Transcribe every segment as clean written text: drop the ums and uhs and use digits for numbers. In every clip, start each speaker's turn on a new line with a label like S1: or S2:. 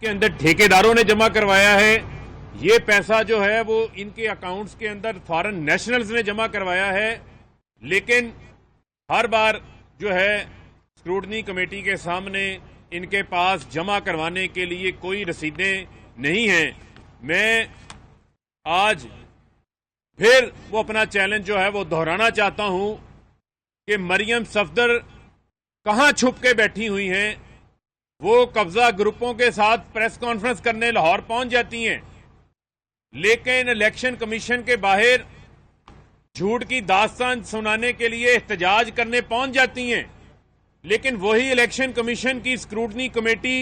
S1: के अंदर ठेकेदारों ने जमा करवाया है, ये पैसा जो है वो इनके अकाउंट्स के अंदर फॉरेन नेशनल्स ने जमा करवाया है। लेकिन हर बार जो है स्क्रूटनी कमेटी के सामने इनके पास जमा करवाने के लिए कोई रसीदें नहीं हैं। मैं आज फिर वो अपना चैलेंज जो है वो दोहराना चाहता हूं कि मरियम सफदर कहां छुप के बैठी हुई हैं। वो कब्जा ग्रुपों के साथ प्रेस कॉन्फ्रेंस करने लाहौर पहुंच जाती हैं, लेकिन इलेक्शन कमीशन के बाहर झूठ की दास्तान सुनाने के लिए एहतजाज करने पहुंच जाती हैं। लेकिन वही इलेक्शन कमीशन की स्क्रूटनी कमेटी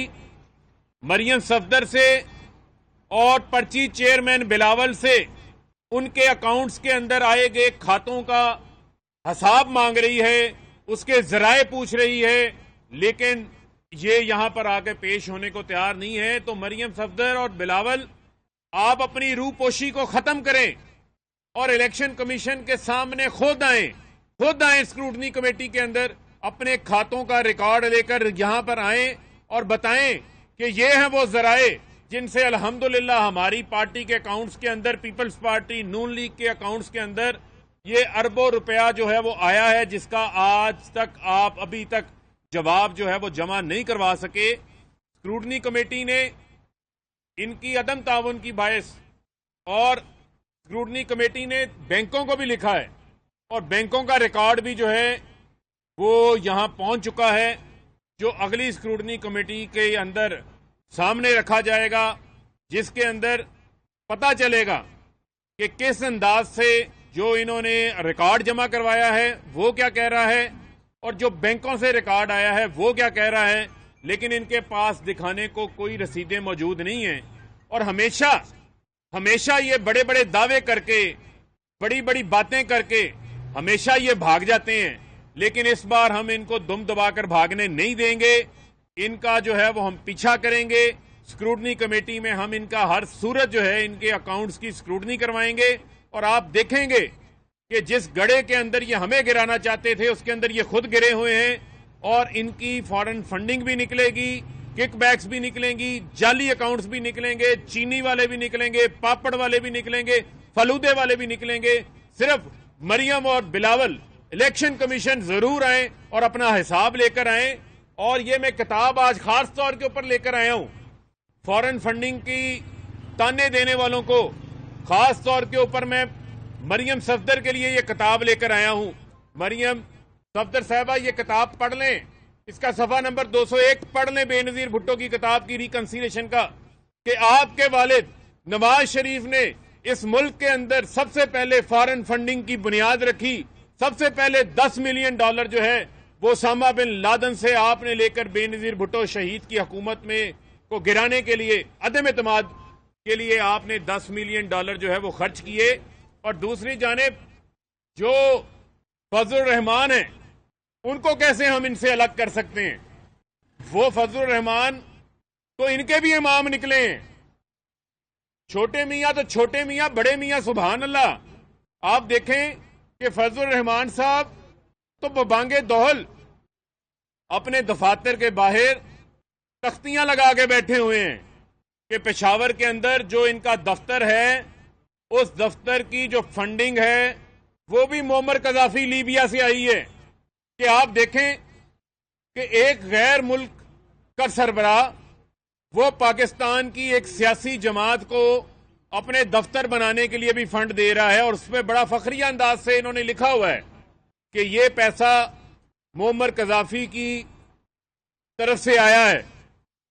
S1: मरियम सफदर से और पर्ची चेयरमैन बिलावल से उनके अकाउंट्स के अंदर आए गए खातों का हिसाब मांग रही है, उसके जराए पूछ रही है, लेकिन ये यहां पर आके पेश होने को तैयार नहीं है। तो मरियम सफदर और बिलावल, आप अपनी रूपोशी को खत्म करें और इलेक्शन कमीशन के सामने खुद आए स्क्रूटनी कमेटी के अंदर, अपने खातों का रिकॉर्ड लेकर यहां पर आए और बताएं कि ये हैं वो जराए जिनसे अल्हम्दुलिल्लाह हमारी पार्टी के अकाउंट्स के अंदर, पीपल्स पार्टी नून लीग के अकाउंट्स के अंदर ये अरबों रुपया जो है वो आया है, जिसका आज तक आप अभी तक जवाब जो है वो जमा नहीं करवा सके। स्क्रूटनी कमेटी ने इनकी अदम ताउन की बायस और स्क्रूटनी कमेटी ने बैंकों को भी लिखा है और बैंकों का रिकॉर्ड भी जो है वो यहां पहुंच चुका है, जो अगली स्क्रूटनी कमेटी के अंदर सामने रखा जाएगा, जिसके अंदर पता चलेगा कि किस अंदाज से जो इन्होंने रिकॉर्ड जमा करवाया है वो क्या कह रहा है और जो बैंकों से रिकॉर्ड आया है वो क्या कह रहा है। लेकिन इनके पास दिखाने को कोई रसीदें मौजूद नहीं हैं और हमेशा ये बड़े बड़े दावे करके, बड़ी बड़ी बातें करके हमेशा ये भाग जाते हैं। लेकिन इस बार हम इनको दुम दबाकर भागने नहीं देंगे, इनका जो है वो हम पीछा करेंगे। स्क्रूटनी कमेटी में हम इनका हर सूरत जो है इनके अकाउंट्स की स्क्रूटनी करवाएंगे और आप देखेंगे कि जिस गड़े के अंदर ये हमें गिराना चाहते थे उसके अंदर ये खुद गिरे हुए हैं और इनकी फॉरेन फंडिंग भी निकलेगी, किकबैक्स भी निकलेंगी, जाली अकाउंट्स भी निकलेंगे, चीनी वाले भी निकलेंगे, पापड़ वाले भी निकलेंगे, फलूदे वाले भी निकलेंगे। सिर्फ मरियम और बिलावल इलेक्शन कमीशन जरूर आए और अपना हिसाब लेकर आए। और ये मैं किताब आज खास तौर के ऊपर लेकर आया हूं, फॉरेन फंडिंग की ताने देने वालों को खास तौर के ऊपर मैं मरियम सफदर के लिए ये किताब लेकर आया हूं। मरियम सफदर साहबा, ये किताब पढ़ लें, इसका सफा नंबर 201 पढ़ लें, बेनजीर भुट्टो की किताब की रिकंसिलेशन का, कि आपके वालिद नवाज शरीफ ने इस मुल्क के अंदर सबसे पहले फॉरेन फंडिंग की बुनियाद रखी। सबसे पहले $10 मिलियन जो है वो ओसामा बिन लादेन से आपने लेकर बेनजीर भुट्टो शहीद की हुकूमत में को गिराने के लिए, अदम एतमाद के लिए आपने $10 मिलियन जो है वो खर्च किए। और दूसरी जानिब जो फजलुर रहमान है उनको कैसे हम इनसे अलग कर सकते हैं? वो फजलुर रहमान तो इनके भी इमाम निकले हैं। छोटे मियां तो छोटे मियां, बड़े मियां सुभान अल्लाह। आप देखें कि फजलुर रहमान साहब तो बबांगे दोहल अपने दफातर के बाहर तख्तियां लगा के बैठे हुए हैं कि पेशावर के अंदर जो इनका दफ्तर है उस दफ्तर की जो फंडिंग है वो भी मोअम्मर कजाफी लीबिया से आई है। कि आप देखें कि एक गैर मुल्क का सरबराह वो पाकिस्तान की एक सियासी जमात को अपने दफ्तर बनाने के लिए भी फंड दे रहा है और उसमें बड़ा फखरिया अंदाज से इन्होंने लिखा हुआ है कि ये पैसा मोअम्मर कजाफी की तरफ से आया है।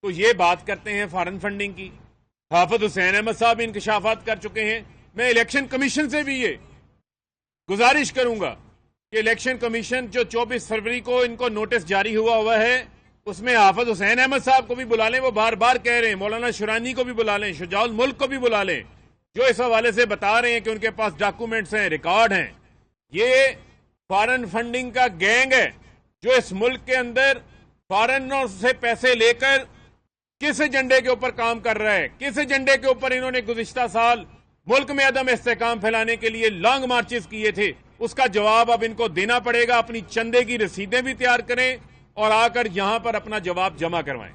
S1: तो ये बात करते हैं फॉरेन फंडिंग की। हाफिज हुसैन अहमद साहब इंकशाफात कर चुके हैं। मैं इलेक्शन कमीशन से भी ये गुजारिश करूंगा कि इलेक्शन कमीशन जो 24 फरवरी को इनको नोटिस जारी हुआ है उसमें हाफिज हुसैन अहमद साहब को भी बुला लें। वो बार बार कह रहे हैं, मौलाना शुरानी को भी बुला लें, शुजाउल मुल्क को भी बुला लें, जो इस हवाले से बता रहे हैं कि उनके पास डॉक्यूमेंट्स हैं, रिकॉर्ड हैं। ये फॉरेन फंडिंग का गैंग है जो इस मुल्क के अंदर फॉरेनर से पैसे लेकर किस एजेंडे के ऊपर काम कर रहा है, किस एजेंडे के ऊपर इन्होंने गुज़िश्ता साल मुल्क में अदम इस्तेहकाम फैलाने के लिए लॉन्ग मार्चेस किए थे, उसका जवाब अब इनको देना पड़ेगा। अपनी चंदे की रसीदें भी तैयार करें और आकर यहां पर अपना जवाब जमा करवाएं।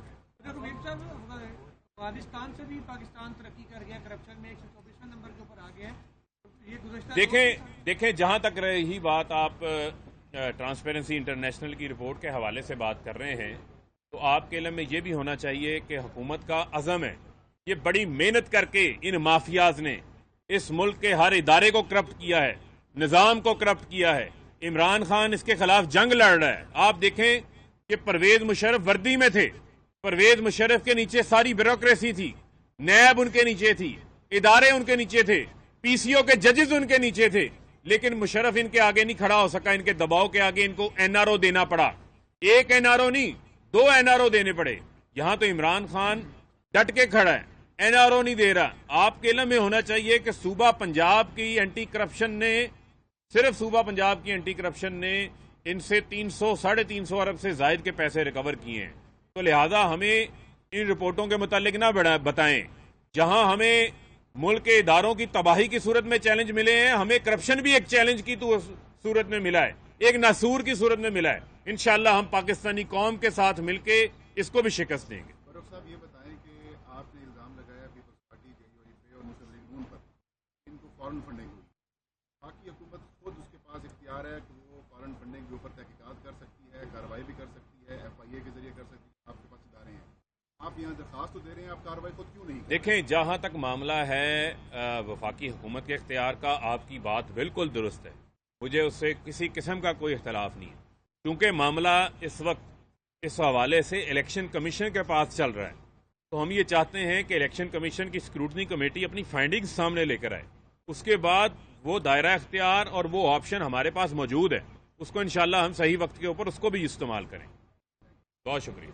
S2: افغانستان سے بھی پاکستان ترقی کر گیا، کرپشن میں 124 نمبر کے اوپر آ گیا ہے۔ یہ گزشتہ
S1: دیکھیں جہاں تک رہی بات، آپ ٹرانسپیرنسی انٹرنیشنل کی رپورٹ کے حوالے سے بات کر رہے ہیں، تو آپ کے علم میں یہ بھی ہونا چاہیے کہ حکومت کا عزم ہے، یہ بڑی محنت کر کے ان مافیاز نے اس ملک کے ہر ادارے کو کرپٹ کیا ہے، نظام کو کرپٹ کیا ہے۔ عمران خان اس کے خلاف جنگ لڑ رہا ہے۔ آپ دیکھیں کہ پرویز مشرف وردی میں تھے، پرویز مشرف کے نیچے ساری بیوروکریسی تھی، نیب ان کے نیچے تھی، ادارے ان کے نیچے تھے، پی سی او کے ججز ان کے نیچے تھے، لیکن مشرف ان کے آگے نہیں کھڑا ہو سکا، ان کے دباؤ کے آگے ان کو این آر او دینا پڑا۔ ایک این آر او نہیں، 2 این آر او دینے پڑے۔ یہاں تو عمران خان ڈٹ کے کھڑا ہے، این آر او نہیں دے رہا۔ آپ کے علم میں ہونا چاہیے کہ صوبہ پنجاب کی اینٹی کرپشن نے، صرف صوبہ پنجاب کی اینٹی کرپشن نے ان سے 300-350 ارب سے زائد کے پیسے ریکور کیے ہیں۔ تو لہذا ہمیں ان رپورٹوں کے متعلق نہ بتائیں۔ جہاں ہمیں ملک کے اداروں کی تباہی کی صورت میں چیلنج ملے ہیں، ہمیں کرپشن بھی ایک چیلنج کی صورت میں ملا ہے، ایک ناسور کی صورت میں ملا ہے۔ انشاءاللہ ہم پاکستانی قوم کے ساتھ مل کے اس کو بھی شکست دیں گے۔
S3: فاروق صاحب یہ بتائیں کہ آپ نے الزام لگایا پیپلز پارٹی JUIP اور مسلم لیگ نون پر، ان کو فارن فنڈنگ ہوئی۔ باقی حکومت خود اس کے پاس اختیار ہے کہ وہ فارن فنڈنگ کے اوپر تحقیقات کر سکتی ہے، کارروائی بھی کر سکتی ہے، FIA کے ذریعے کر سکتی ہے۔ آپ کے پاس ادارے ہیں، آپ یہاں درخواست تو دے رہے ہیں، آپ کارروائی خود کیوں نہیں کرتے؟
S1: دیکھیں جہاں تک معاملہ ہے وفاقی حکومت کے اختیار کا، آپ کی بات بالکل درست ہے، مجھے اس سے کسی قسم کا کوئی اختلاف نہیں ہے، کیونکہ معاملہ اس وقت اس حوالے سے الیکشن کمیشن کے پاس چل رہا ہے۔ تو ہم یہ چاہتے ہیں کہ الیکشن کمیشن کی اسکروٹنی کمیٹی اپنی فائنڈنگز سامنے لے کر آئے، اس کے بعد وہ دائرہ اختیار اور وہ آپشن ہمارے پاس موجود ہے، اس کو انشاءاللہ ہم صحیح وقت کے اوپر اس کو بھی استعمال کریں۔ بہت شکریہ۔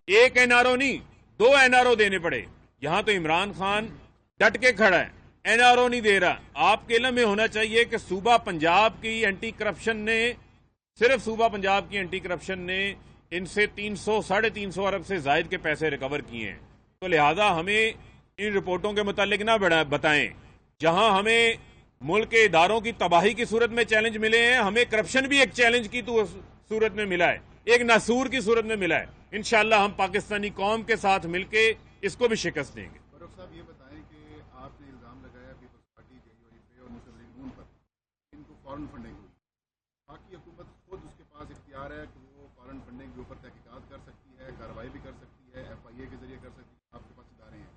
S1: ایک این آر او نہیں، 2 این آر او دینے پڑے۔ یہاں تو عمران خان ڈٹ کے کھڑا ہے، این آر او نہیں دے رہا۔ آپ کے علم میں ہونا چاہیے کہ صوبہ پنجاب کی اینٹی کرپشن نے، صرف صوبہ پنجاب کی اینٹی کرپشن نے ان سے 300-350 ارب سے زائد کے پیسے ریکور کیے ہیں۔ تو لہذا ہمیں ان رپورٹوں کے متعلق نہ بتائیں۔ جہاں ہمیں ملک کے اداروں کی تباہی کی صورت میں چیلنج ملے ہیں، ہمیں کرپشن بھی ایک چیلنج کی صورت میں ملا ہے، ایک ناسور کی صورت میں ملا ہے۔ انشاءاللہ ہم پاکستانی قوم کے ساتھ مل کے اس کو بھی شکست دیں گے۔
S3: فاروق صاحب یہ بتائیں کہ آپ نے الزام لگایا پیپلز پارٹی JUIP اور مسلم لیگ نون پر، ان کو فارن فنڈنگ ہوئی۔ باقی حکومت خود اس کے پاس اختیار ہے کہ وہ فارن فنڈنگ کے اوپر تحقیقات کر سکتی ہے، کارروائی بھی کر سکتی ہے، FIA کے ذریعے کر سکتی ہے۔ آپ کے پاس ادارے ہیں،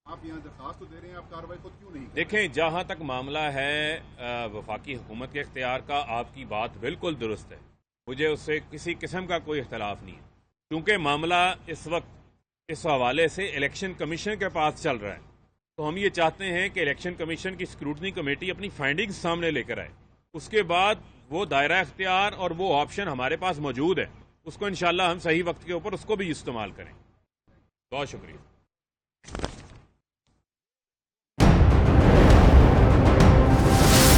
S3: آپ یہاں درخواست تو دے رہے ہیں، آپ کارروائی خود کیوں نہیں کرتے؟
S1: دیکھیں جہاں تک معاملہ ہے وفاقی حکومت کے اختیار کا، آپ کی بات بالکل درست ہے، مجھے اس سے کسی قسم کا کوئی اختلاف نہیں ہے، کیونکہ معاملہ اس وقت اس حوالے سے الیکشن کمیشن کے پاس چل رہا ہے۔ تو ہم یہ چاہتے ہیں کہ الیکشن کمیشن کی اسکروٹنی کمیٹی اپنی فائنڈنگز سامنے لے کر آئے، اس کے بعد وہ دائرہ اختیار اور وہ آپشن ہمارے پاس موجود ہے، اس کو انشاءاللہ ہم صحیح وقت کے اوپر اس کو بھی استعمال کریں۔ بہت شکریہ۔